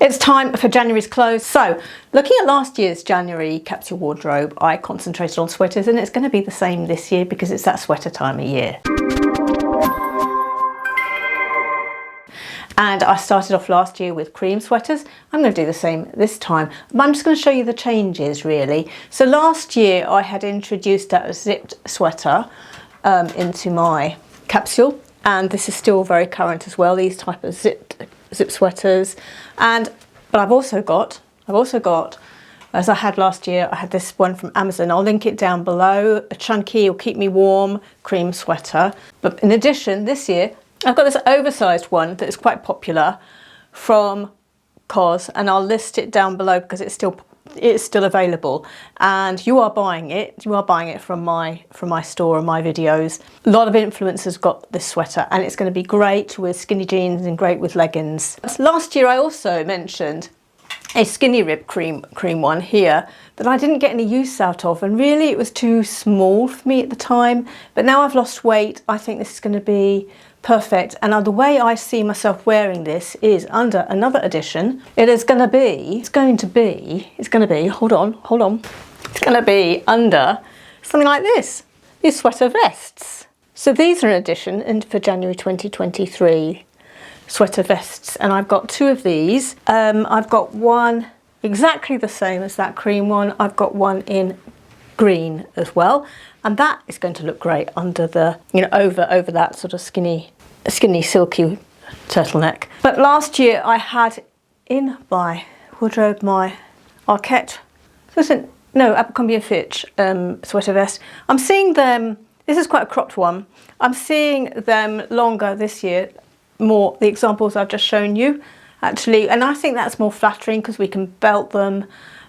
It's time for January's clothes. So, looking at last year's January capsule wardrobe, I concentrated on sweaters, and it's going to be the same this year because it's that sweater time of year. And I started off last year with cream sweaters. I'm going to do the same this time. But I'm just going to show you the changes really. So last year I had introduced a zipped sweater into my capsule, and this is still very current as well, these type of zip sweaters. But I've also got, as I had last year, I had this one from Amazon. I'll link it down below. A chunky or keep me warm cream sweater. But in addition, this year I've got this oversized one that is quite popular from COS, and I'll list it down below because it's still available, and you are buying it from my store and my videos. A lot of influencers got this sweater, and it's going to be great with skinny jeans and great with leggings. Last year I also mentioned a skinny rib cream one here that I didn't get any use out of, and really it was too small for me at the time, but now I've lost weight. I think this is going to be perfect, and the way I see myself wearing this is under another edition. It's going to be hold on, it's going to be under something like this, these sweater vests. So these are an addition for January 2023 sweater vests, and I've got two of these. I've got one exactly the same as that cream one. I've got one in green as well, and that is going to look great under the, over that sort of skinny silky turtleneck. But last year I had in my wardrobe my Arquette, Abercrombie & Fitch sweater vest. I'm seeing them, this is quite a cropped one, I'm seeing them longer this year, more the examples I've just shown you actually, and I think that's more flattering because we can belt them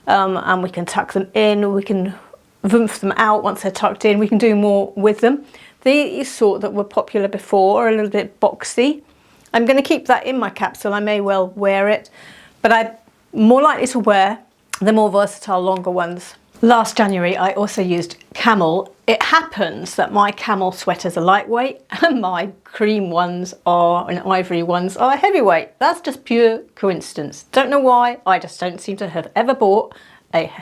and we can tuck them in, we can oomph them out once they're tucked in, we can do more with them. These sort that were popular before are a little bit boxy. I'm going to keep that in my capsule. I may well wear it, but I'm more likely to wear the more versatile longer ones. Last January I also used Camel. It happens that my Camel sweaters are lightweight and my cream ones and ivory ones are heavyweight. That's just pure coincidence. Don't know why, I just don't seem to have ever bought a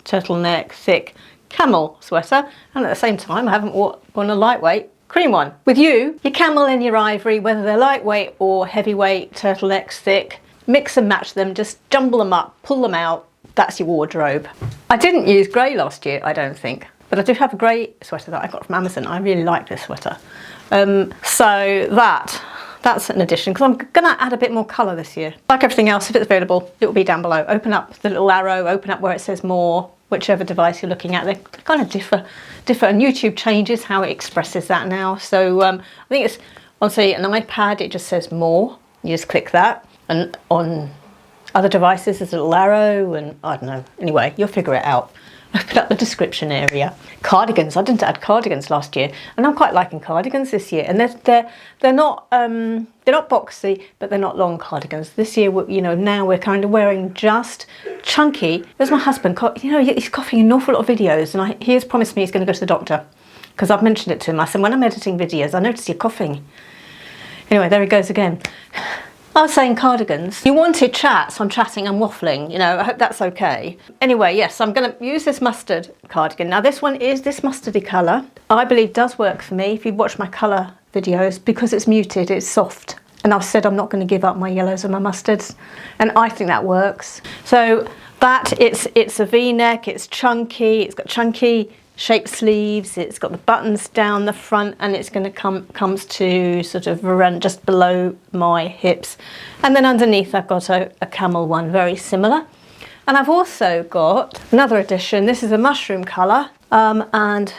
turtleneck thick Camel sweater, and at the same time I haven't worn a lightweight cream one. With you, your Camel and your ivory, whether they're lightweight or heavyweight, turtlenecks thick, mix and match them, just jumble them up, pull them out, that's your wardrobe. I didn't use grey last year, I don't think, but I do have a grey sweater that I got from Amazon. I really like this sweater. So that's an addition, because I'm going to add a bit more colour this year. Like everything else, if it's available, it will be down below. Open up the little arrow, open up where it says more, whichever device you're looking at. They kind of differ, and YouTube changes how it expresses that now. So I think it's on, say, an iPad, it just says more. You just click that, and on other devices there's a little arrow, and I don't know. Anyway, you'll figure it out. Open up the description area. Cardigans. I didn't add cardigans last year, and I'm quite liking cardigans this year. And they're not boxy, but they're not long cardigans. This year, now we're kind of wearing just chunky. There's my husband. He's coughing in an awful lot of videos, and he has promised me he's going to go to the doctor because I've mentioned it to him. I said, when I'm editing videos, I notice you're coughing. Anyway, there he goes again. I was saying cardigans. You wanted chat, so I'm chatting, I'm waffling, I hope that's okay. Anyway, yes, I'm going to use this mustard cardigan. Now this one is this mustardy colour. I believe does work for me if you watch my colour videos, because it's muted, it's soft. And I've said I'm not going to give up my yellows and my mustards, and I think that works. So it's a V-neck, it's chunky, it's got chunky shaped sleeves, it's got the buttons down the front, and it's going to comes to sort of around just below my hips, and then underneath I've got a camel one, very similar. And I've also got another edition. This is a mushroom colour, and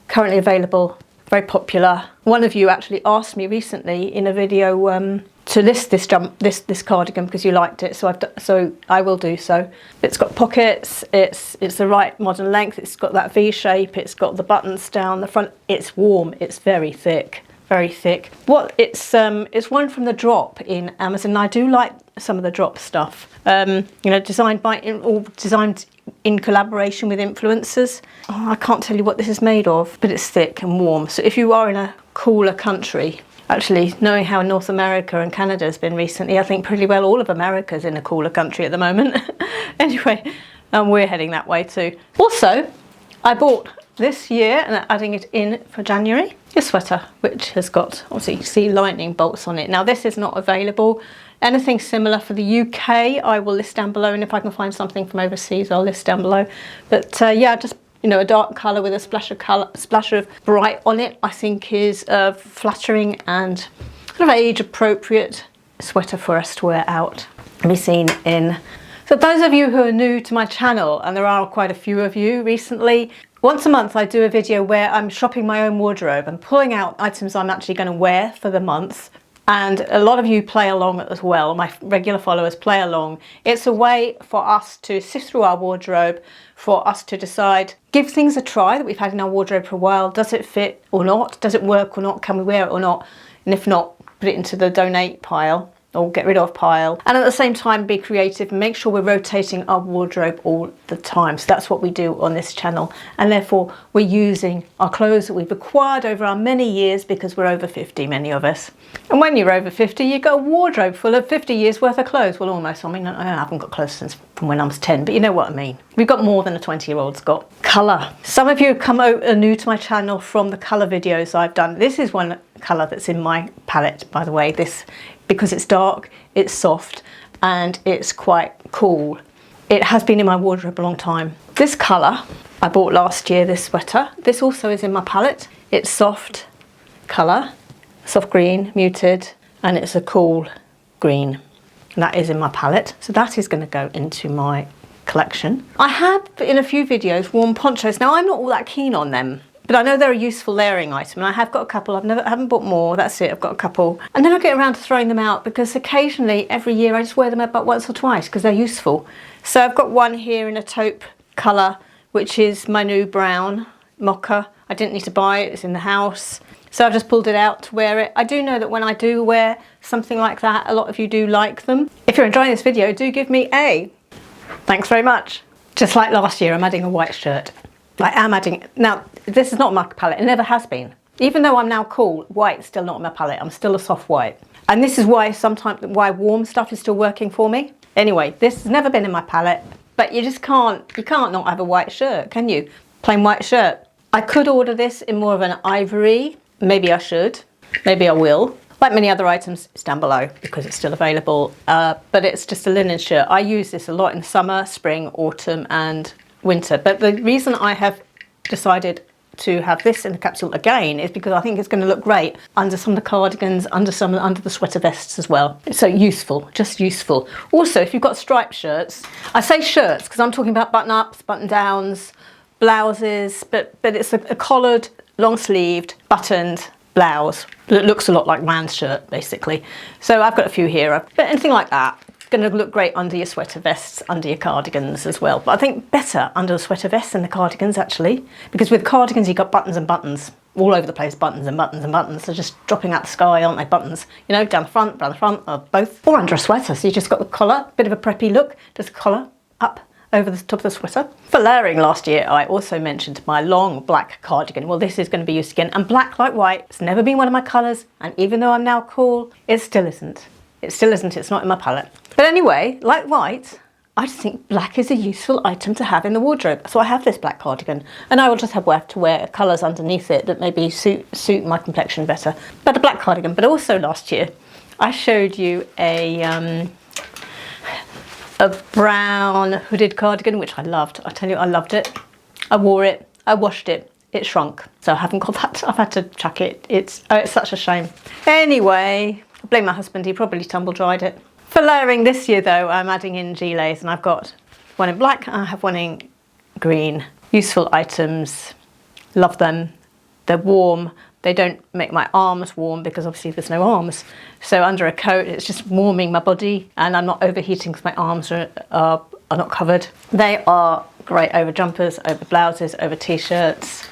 currently available, very popular. One of you actually asked me recently in a video to list this cardigan because you liked it, so I will do so. It's got pockets, it's the right modern length, it's got that V shape, it's got the buttons down the front, it's warm, it's very thick, very thick. It's one from the drop in Amazon. I do like some of the drop stuff, designed in collaboration with influencers. I can't tell you what this is made of, but it's thick and warm. So if you are in a cooler country, Actually, knowing how North America and Canada has been recently, I think pretty well all of America's in a cooler country at the moment. Anyway, we're heading that way too. Also, I bought this year, and adding it in for January, a sweater which has got, obviously you see lightning bolts on it. Now this is not available. Anything similar for the UK I will list down below, and if I can find something from overseas I'll list down below. But yeah, just, you know, a dark colour with a splash of bright on it, I think is flattering and kind of age appropriate sweater for us to wear out and be seen in. So those of you who are new to my channel, and there are quite a few of you recently, once a month I do a video where I'm shopping my own wardrobe and pulling out items I'm actually going to wear for the month. And a lot of you play along as well, my regular followers play along. It's a way for us to sift through our wardrobe, for us to decide, give things a try that we've had in our wardrobe for a while. Does it fit or not? Does it work or not? Can we wear it or not? And if not, put it into the donate pile or get rid of pile. And at the same time, be creative and make sure we're rotating our wardrobe all the time. So that's what we do on this channel. And therefore we're using our clothes that we've acquired over our many years, because we're over 50, many of us. And when you're over 50, you've got a wardrobe full of 50 years worth of clothes. Well, almost. I mean, I haven't got clothes since from when I was 10, but you know what I mean. We've got more than a 20-year-old's got. Colour. Some of you have come out new to my channel from the colour videos I've done. This is one colour that's in my palette, by the way. This, because it's dark, it's soft, and it's quite cool. It has been in my wardrobe a long time. This colour I bought last year, this sweater. This also is in my palette. It's soft colour, soft green, muted, and it's a cool green. And that is in my palette. So that is going to go into my collection. I have in a few videos worn ponchos. Now I'm not all that keen on them, but I know they're a useful layering item, and I have got a couple. I haven't bought more, that's it, I've got a couple. And then I get around to throwing them out, because occasionally, every year, I just wear them about once or twice because they're useful. So I've got one here in a taupe colour, which is my new brown mocha. I didn't need to buy it, it's in the house. So I've just pulled it out to wear it. I do know that when I do wear something like that, a lot of you do like them. If you're enjoying this video, do give me a thanks very much. Just like last year, I'm adding a white shirt. I am adding, now this is not my palette, it never has been. Even though I'm now cool, white's still not my palette, I'm still a soft white. And this is why sometimes, why warm stuff is still working for me. Anyway, this has never been in my palette, but you just can't, you can't not have a white shirt, can you? Plain white shirt. I could order this in more of an ivory, maybe I should, maybe I will. Like many other items, it's down below because it's still available, but it's just a linen shirt. I use this a lot in summer, spring, autumn and winter. But the reason I have decided to have this in the capsule again is because I think it's going to look great under some of the cardigans, under the sweater vests as well. So useful, just useful. Also, if you've got striped shirts, I say shirts because I'm talking about button-ups, button-downs, blouses, but it's a collared, long-sleeved, buttoned blouse that looks a lot like man's shirt, basically. So I've got a few here, but anything like that. Going to look great under your sweater vests, under your cardigans as well. But I think better under the sweater vests than the cardigans, actually, because with cardigans you've got buttons and buttons all over the place, buttons and buttons and buttons. They're just dropping out the sky, aren't they? Buttons, you know, down the front, or both, or under a sweater. So you just got the collar, bit of a preppy look, just the collar up over the top of the sweater. For layering last year, I also mentioned my long black cardigan. Well, this is going to be used again, and black like white. It's never been one of my colours, and even though I'm now cool, it still isn't. It still isn't, it's not in my palette. But anyway, like white, I just think black is a useful item to have in the wardrobe. So I have this black cardigan, and I will just have to wear colours underneath it that maybe suit my complexion better. But a black cardigan. But also last year, I showed you a brown hooded cardigan, which I loved. I tell you, I loved it. I wore it, I washed it, it shrunk. So I haven't got that, I've had to chuck it. It's such a shame. Anyway, I blame my husband, he probably tumble dried it. For layering this year though, I'm adding in gilets, and I've got one in black and I have one in green. Useful items, love them. They're warm, they don't make my arms warm because obviously there's no arms. So under a coat, it's just warming my body, and I'm not overheating because my arms are not covered. They are great over jumpers, over blouses, over t-shirts.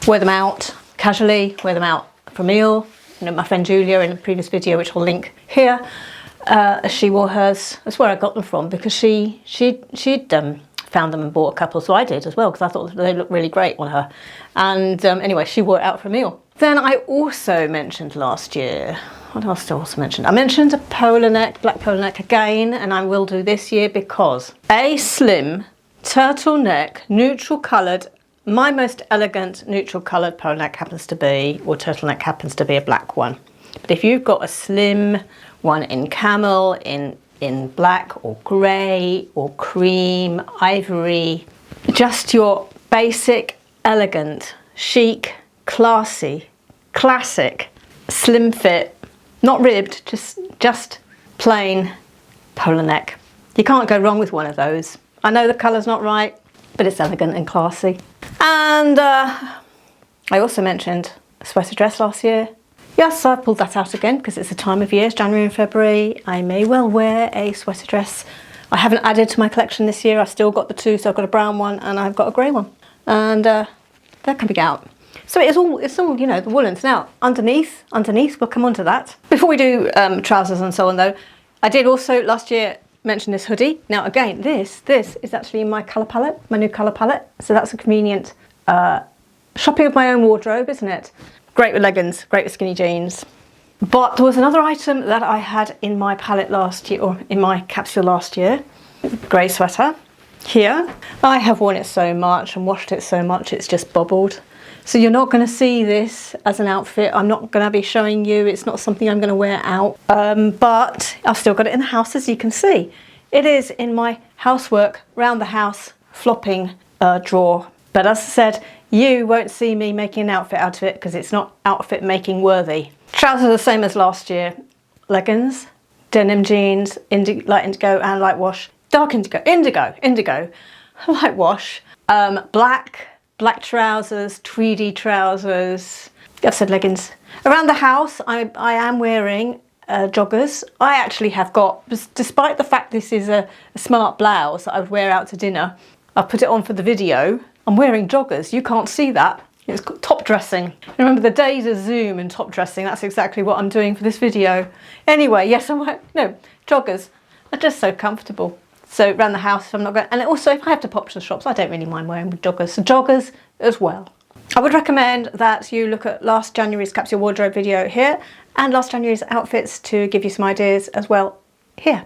Wear them out casually, wear them out for a meal. You know, my friend Julia in a previous video, which I'll link here, she wore hers. That's where I got them from, because she'd found them and bought a couple, so I did as well, because I thought they looked really great on her. And anyway, she wore it out for a meal. Then I also mentioned last year, what else did I also mention? I mentioned a polar neck, black polar neck again, and I will do this year because a slim turtleneck, neutral coloured, my most elegant neutral coloured polar neck happens to be, or turtleneck happens to be a black one. But if you've got a slim one in camel, in black or grey or cream, ivory, just your basic, elegant, chic, classy, classic, slim fit, not ribbed, just plain polar neck. You can't go wrong with one of those. I know the colour's not right, but it's elegant and classy. And I also mentioned a sweater dress last year. Yes, I pulled that out again because it's the time of year, it's January and February. I may well wear a sweater dress. I haven't added to my collection this year. I've still got the two, so I've got a brown one and I've got a grey one. And they're coming out. So it's all, you know, the woolens. Now, underneath, we'll come on to that. Before we do trousers and so on though, I did also last year mention this hoodie. Now again, this is actually in my colour palette, my new colour palette. So that's a convenient shopping of my own wardrobe, isn't it? Great with leggings, great with skinny jeans. But there was another item that I had in my palette last year, or in my capsule last year. Grey sweater. Here. I have worn it so much and washed it so much it's just bubbled. So you're not going to see this as an outfit. I'm not going to be showing you. It's not something I'm going to wear out. But I've still got it in the house, as you can see. It is in my housework, round the house, flopping drawer. But as I said, you won't see me making an outfit out of it because it's not outfit making worthy. Trousers are the same as last year. Leggings, denim jeans, light indigo and light wash. Dark indigo, light wash. Black trousers, tweedy trousers. I've said leggings. Around the house, I am wearing joggers. I actually have got, despite the fact this is a smart blouse that I would wear out to dinner, I've put it on for the video. I'm wearing joggers. You can't see that. It's top dressing. Remember the days of Zoom and top dressing? That's exactly what I'm doing for this video. Anyway, yes, joggers are just so comfortable. So around the house, if I'm not going, and also if I have to pop to the shops, I don't really mind wearing joggers. So joggers as well. I would recommend that you look at last January's capsule wardrobe video here and last January's outfits to give you some ideas as well here.